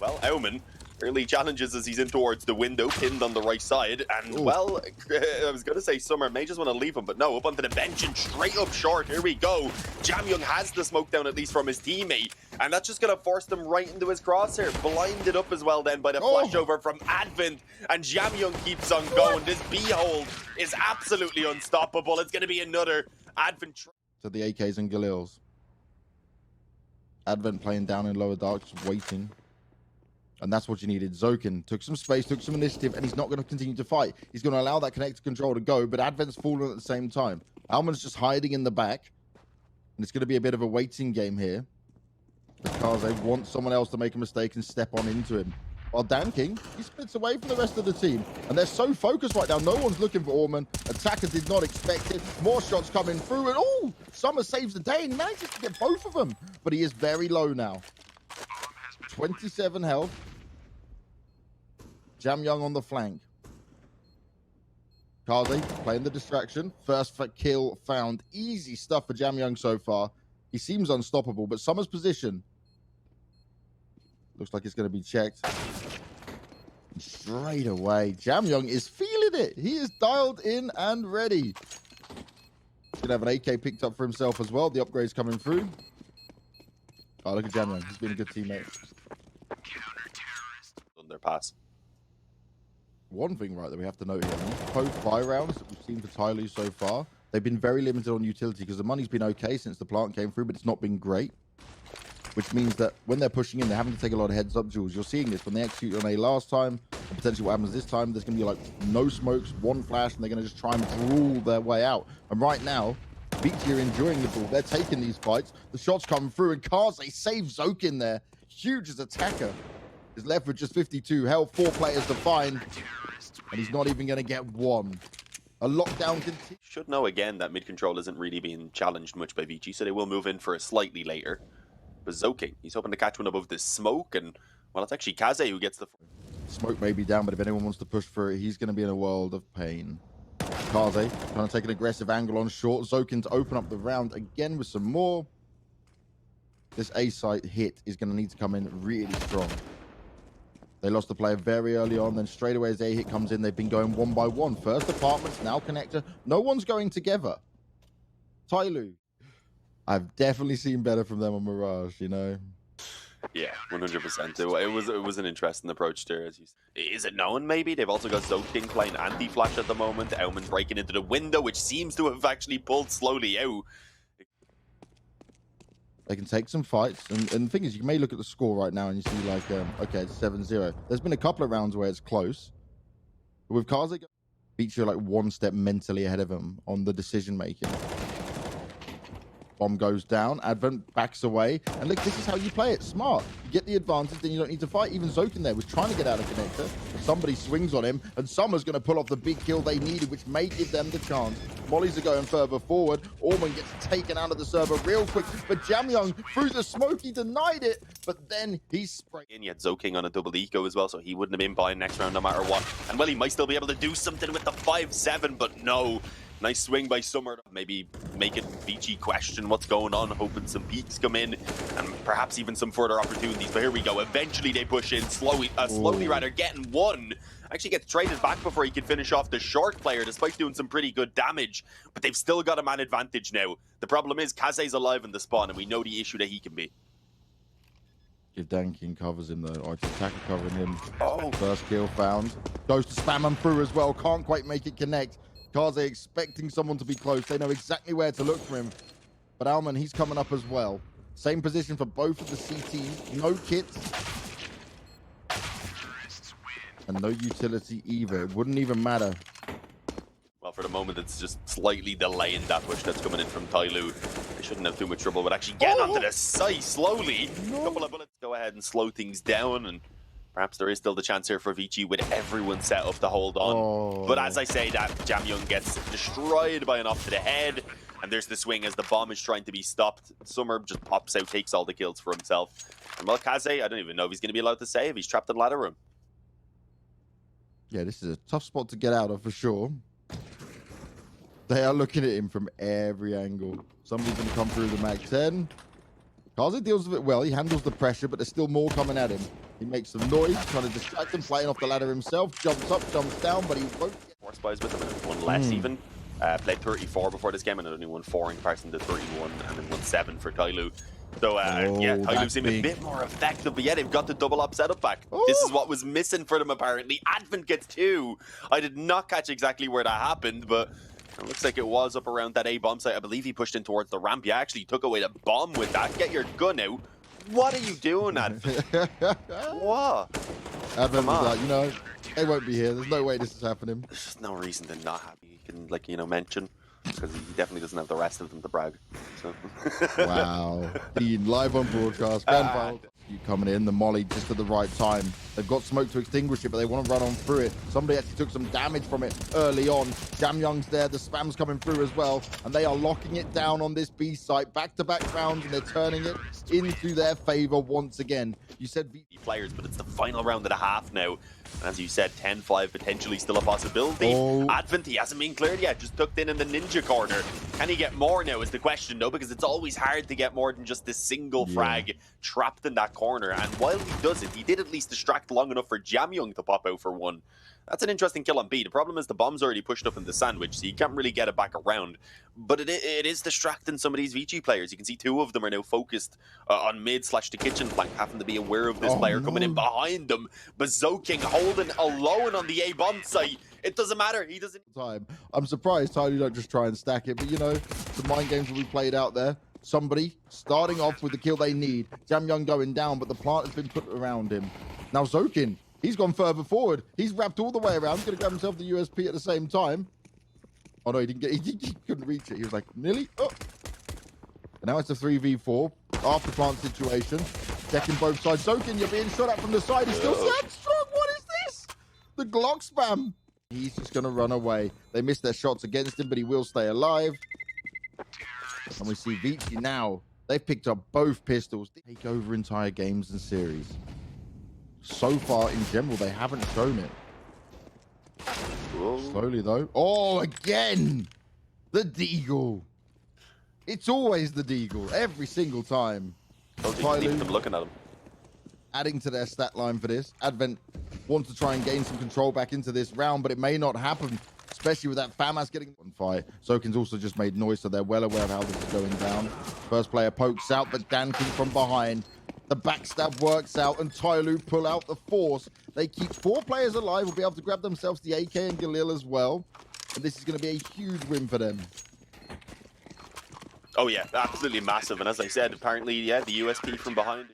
Well, Aumann early challenges as he's in towards the window, pinned on the right side. And, well, I was going to say Summer may just want to leave him, but no, up onto the bench and straight up short. Here we go. Jamyoung has the smoke down, at least from his teammate. And that's just going to force them right into his crosshair. Blinded up as well then by the flashover from Advent. And Jamyoung keeps on going. This B-hold is absolutely unstoppable. It's going to be another Advent. To the AKs and Galils. Advent playing down in lower dark, just waiting. And that's what you needed. Zokin took some space, took some initiative, and he's not going to continue to fight. He's going to allow that connected control to go, but Advent's fallen at the same time. Alman's just hiding in the back. And it's going to be a bit of a waiting game here. Because they want someone else to make a mistake and step on into him. While Dan King, he splits away from the rest of the team. And they're so focused right now. No one's looking for Aumann. Attackers did not expect it. More shots coming through. And oh, Summer saves the day and manages to get both of them. But he is very low now. 27 health. Jamyoung on the flank. Kaze playing the distraction. First kill found. Easy stuff for Jamyoung so far. He seems unstoppable, but Summer's position looks like it's going to be checked. Straight away, Jamyoung is feeling it. He is dialed in and ready. He's going to have an AK picked up for himself as well. The upgrade's coming through. Oh, look at Jamyoung. He's been a good teammate. On their pass. One thing, right, that we have to note here, both buy rounds that we've seen for TYLOO so far, they've been very limited on utility because the money's been okay since the plant came through, but it's not been great. Which means that when they're pushing in, they're having to take a lot of heads up duels. You're seeing this when they execute on A last time, and potentially what happens this time, there's going to be like no smokes, one flash, and they're going to just try and drawl their way out. And right now, ViCi are enjoying the ball. They're taking these fights. The shots come through, and Kaze saves Zokin there. Huge as attacker. Is left with just 52 health, 4 players to find. And he's not even going to get one. A lockdown continues. Should know again that mid control isn't really being challenged much by ViCi, so they will move in for a slightly later. But Zoking, he's hoping to catch one above this smoke, and well, it's actually Kaze who gets the smoke may be down, but if anyone wants to push for it, he's going to be in a world of pain. Kaze trying to take an aggressive angle on short. Zokin to open up the round again with some more. This A site hit is going to need to come in really strong. They lost the player very early on, then straight away as A hit comes in, they've been going one by one. First apartments, now connector. No one's going together. TYLOO. I've definitely seen better from them on Mirage, you know? Yeah, 100%. It was an interesting approach there. Is it known, maybe? They've also got Zoking playing anti-flash at the moment. Aumann breaking into the window, which seems to have actually pulled slowly out. They can take some fights. And the thing is, you may look at the score right now and you see like, okay, it's 7-0. There's been a couple of rounds where it's close. But with Kaze, ViCi are like one step mentally ahead of him on the decision-making. Bomb goes down, Advent backs away, and look, this is how you play it. Smart. You get the advantage, then you don't need to fight. Even Zokin there was trying to get out of connector. Somebody swings on him, and Summer's going to pull off the big kill they needed, which may give them the chance. Mollies are going further forward. Aumann gets taken out of the server real quick, but Jamyoung, through the smoke, he denied it, but then he sprayed. And you had Zoking on a double eco as well, so he wouldn't have been buying next round no matter what. And well, he might still be able to do something with the 5-7, but no. Nice swing by Summer, maybe making ViCi question what's going on, hoping some peaks come in, and perhaps even some further opportunities. But here we go. Eventually they push in, slowly rather, getting one. Actually gets traded back before he can finish off the short player, despite doing some pretty good damage. But they've still got a man advantage now. The problem is Kaze's alive in the spawn, and we know the issue that he can be. If Dan King covers him though, or it's attacker covering him. Oh, first kill found. Goes to spam him through as well. Can't quite make it connect. Kaze expecting someone to be close. They know exactly where to look for him. But Aumann, he's coming up as well. Same position for both of the CTs. No kits. And no utility either. It wouldn't even matter. Well, for the moment, it's just slightly delaying that push that's coming in from TYLOO. They shouldn't have too much trouble with actually getting onto the site slowly. A couple of bullets go ahead and slow things down, and perhaps there is still the chance here for ViCi with everyone set up to hold on. But as I say that, Jamyoung gets destroyed by an off to the head. And there's the swing as the bomb is trying to be stopped. Summer just pops out, takes all the kills for himself. And well, Kaze, I don't even know if he's going to be allowed to save. He's trapped in ladder room. Yeah, this is a tough spot to get out of for sure. They are looking at him from every angle. Somebody's going to come through the Mag 10. Kaze deals with it well. He handles the pressure, but there's still more coming at him. He makes some noise, trying to distract him, playing off the ladder himself. Jumps up, jumps down, but he won't get... 4 spies with him, and one less even. Played 34 before this game, and only won 4 in comparison to 31, and then won 7 for TYLOO. So, yeah, TYLOO seem a bit more effective, but yeah, they've got the double up setup back. This is what was missing for them, apparently. Advent gets 2. I did not catch exactly where that happened, but it looks like it was up around that A bomb site. I believe he pushed in towards the ramp. Yeah, actually took away the bomb with that. Get your gun out. What are you doing, Advent? What? Advent was like, you know, they won't be here. There's no way this is happening. There's just no reason to not have you can, like, you know, mention, because he definitely doesn't have the rest of them to brag. So. Wow. Being live on broadcast. Grand final. You coming in, the molly just at the right time. They've got smoke to extinguish it, but they want to run on through it. Somebody actually took some damage from it early on. Jamyoung's there, the spam's coming through as well, and they are locking it down on this B site. Back-to-back rounds, and they're turning it into their favor once again. You said players, but it's the final round and a half now. And as you said, 10-5 potentially still a possibility. Advent, he hasn't been cleared yet, just tucked in the ninja corner. Can he get more now is the question, though, because it's always hard to get more than just this single frag trapped in that corner. And while he does it, he did at least distract long enough for Jamyoung to pop out for 1. That's an interesting kill on B. The problem is the bomb's already pushed up in the sandwich, so you can't really get it back around. But it is distracting some of these ViCi players. You can see 2 of them are now focused on mid/the kitchen flank, having to be aware of this player coming in behind them. But Zoking holding alone on the A bomb site. It doesn't matter. He doesn't. I'm surprised TYLOO don't just try and stack it. But you know, the mind games will be played out there. Somebody starting off with the kill they need. Jamyoung going down, but the plant has been put around him. Now Zokin, he's gone further forward. He's wrapped all the way around. He's going to grab himself the USP at the same time. Oh no, he didn't get. He couldn't reach it. He was like, nearly. Oh. And now it's a 3v4 after plant situation. Checking both sides. Zokin, you're being shot at from the side. He's still standing strong. What is this? The Glock spam. He's just going to run away. They missed their shots against him, but he will stay alive. And we see ViCi now. They've picked up both pistols. They take over entire games and series. So far, in general, they haven't shown it. Whoa. Slowly, though. Oh, again! The Deagle. It's always the Deagle, every single time. TYLOO, I'm looking at him. Adding to their stat line for this. Advent wants to try and gain some control back into this round, but it may not happen, especially with that FAMAS getting on fire. Zokin's also just made noise, so they're well aware of how this is going down. First player pokes out, but Dankin from behind. The backstab works out, and TYLOO pull out the force. They keep 4 players alive. Will be able to grab themselves the AK and Galil as well. And this is going to be a huge win for them. Oh yeah, absolutely massive. And as I said, apparently, yeah, the USP from behind.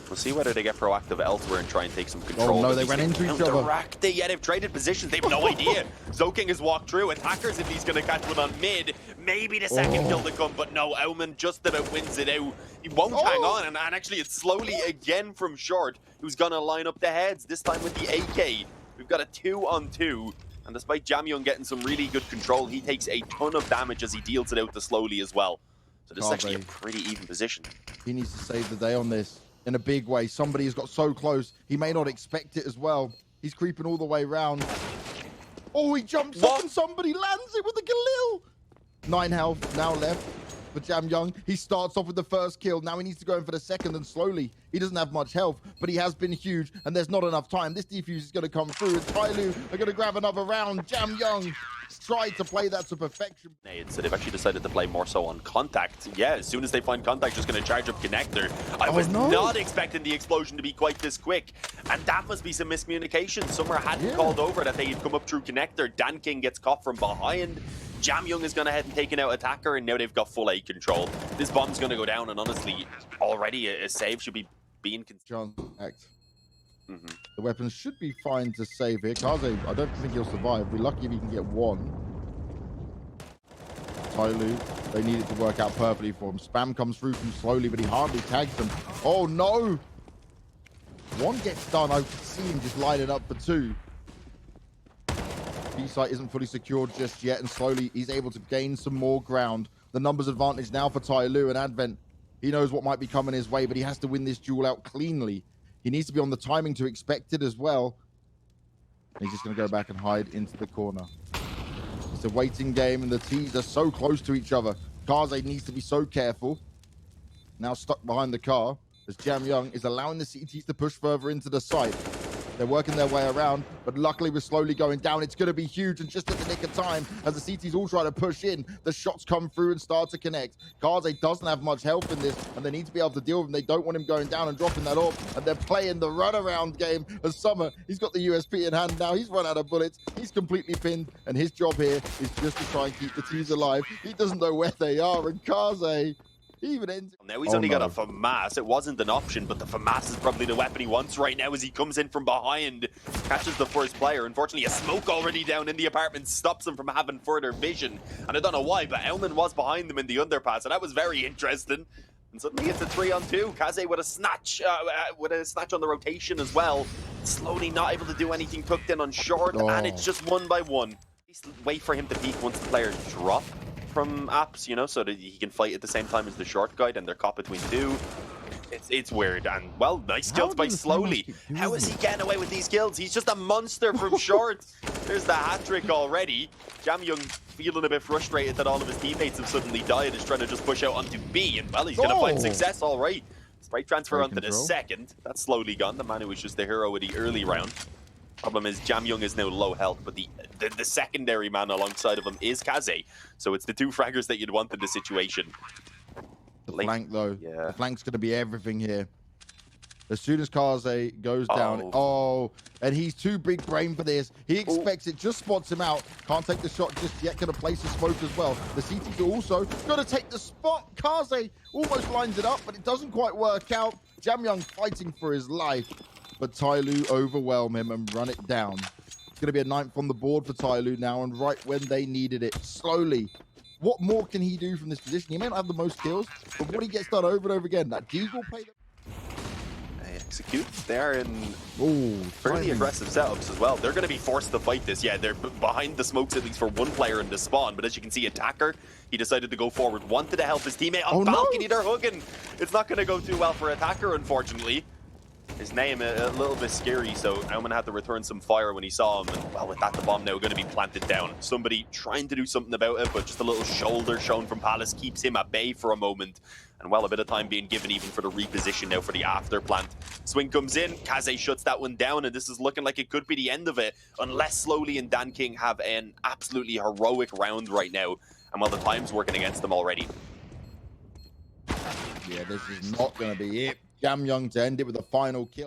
We'll see whether they get proactive elsewhere and try and take some control. Oh no, they ran into each other. Yeah, they've traded positions. They have no idea. Zoking has walked through. Attackers, if he's going to catch one on mid, maybe the second kill to come. But no, Aumann just about wins it out. He won't hang on. And actually, it's slowly again from short, who's going to line up the heads, this time with the AK. We've got a 2-on-2. And despite Jamyoung getting some really good control, he takes a ton of damage as he deals it out to Slowly as well. So this is actually a pretty even position. He needs to save the day on this in a big way. Somebody has got so close. He may not expect it as well. He's creeping all the way around. Oh, he jumps up and somebody lands it with the Galil. 9 health now left for Jamyoung. He starts off with the first kill. Now he needs to go in for the second, and Slowly. He doesn't have much health, but he has been huge, and there's not enough time. This defuse is going to come through, and TYLOO are going to grab another round. Jamyoung tried to play that to perfection. So they've actually decided to play more so on contact. Yeah, as soon as they find contact, just going to charge up connector. I was not expecting the explosion to be quite this quick, and that must be some miscommunication. Somewhere hadn't called over that they had come up through connector. Dan King gets caught from behind. Jamyoung is going ahead and taking out attacker, and now they've got full A control. This bomb's going to go down, and honestly, already a save should be being act. The weapons should be fine to save here. Kaze, I don't think he'll survive. We're lucky if he can get one. TYLOO, they need it to work out perfectly for him. Spam comes through from Slowly, but he hardly tags them. Oh no! One gets done. I can see him just line it up for 2. B-site isn't fully secured just yet, and Slowly he's able to gain some more ground. The numbers advantage now for TYLOO, and Advent, he knows what might be coming his way, but he has to win this duel out cleanly. He needs to be on the timing to expect it as well. He's just going to go back and hide into the corner. It's a waiting game, and the T's are so close to each other. Kaze needs to be so careful. Now stuck behind the car. as Jam Young is allowing the CTs to push further into the site. They're working their way around, but luckily we're slowly going down. It's going to be huge, and just at the nick of time, as the CTs all try to push in, the shots come through and start to connect. Kaze doesn't have much health in this, and they need to be able to deal with him. They don't want him going down and dropping that off, and they're playing the runaround game as Summer. He's got the USP in hand now. He's run out of bullets. He's completely pinned, and his job here is just to try and keep the teams alive. He doesn't know where they are, and Kaze... even ends. Now he's only got a FAMAS. It wasn't an option, but the FAMAS is probably the weapon he wants right now as he comes in from behind, catches the first player. Unfortunately, a smoke already down in the apartment stops him from having further vision. And I don't know why, but Elman was behind them in the underpass, and that was very interesting. And suddenly it's a 3-on-2. Kaze with a snatch on the rotation as well. Slowly not able to do anything tucked in on short, and it's just 1-by-1. Wait for him to peek once the players drop from apps, you know, so that he can fight at the same time as the short guy, and they're caught between two. It's weird, and well, nice kills by Slowly. How is he getting away with these kills? He's just a monster from short. There's the hat-trick already. Jam Young feeling a bit frustrated that all of his teammates have suddenly died, is trying to just push out onto B, and well, he's gonna find success all right. Sprite transfer onto the second. That's Slowly gone, the man who was just the hero of the early round. Problem is Jam Young is now low health, but the secondary man alongside of him is Kaze. So it's the two fraggers that you'd want in the situation. The flank, though. Yeah. The flank's going to be everything here. As soon as Kaze goes down, and he's too big brain for this. He expects it, just spots him out. Can't take the shot just yet, going to place the smoke as well. The CT's also going to take the spot. Kaze almost lines it up, but it doesn't quite work out. Jam Young fighting for his life, but TYLOO overwhelm him and run it down. It's going to be a 9th on the board for TYLOO now, and right when they needed it. Slowly. What more can he do from this position? He may not have the most kills, but what he gets done over and over again, that Deagle play... They execute. They're in fairly aggressive setups as well. They're going to be forced to fight this. Yeah, they're behind the smokes at least for one player in the spawn, but as you can see, Attacker, he decided to go forward, wanted to help his teammate on balcony. They're hugging. It's not going to go too well for Attacker, unfortunately. His name a little bit scary, so Elman had to return some fire when he saw him, and well, with that, the bomb now going to be planted down. Somebody trying to do something about it, but just a little shoulder shown from Palace keeps him at bay for a moment. And well, a bit of time being given even for the reposition now for the after plant. Swing comes in, Kaze shuts that one down, and this is looking like it could be the end of it, unless Slowly and Dan King have an absolutely heroic round right now. And well, the time's working against them already. Yeah, this is not going to be it. Jam Young to end it with a final kill.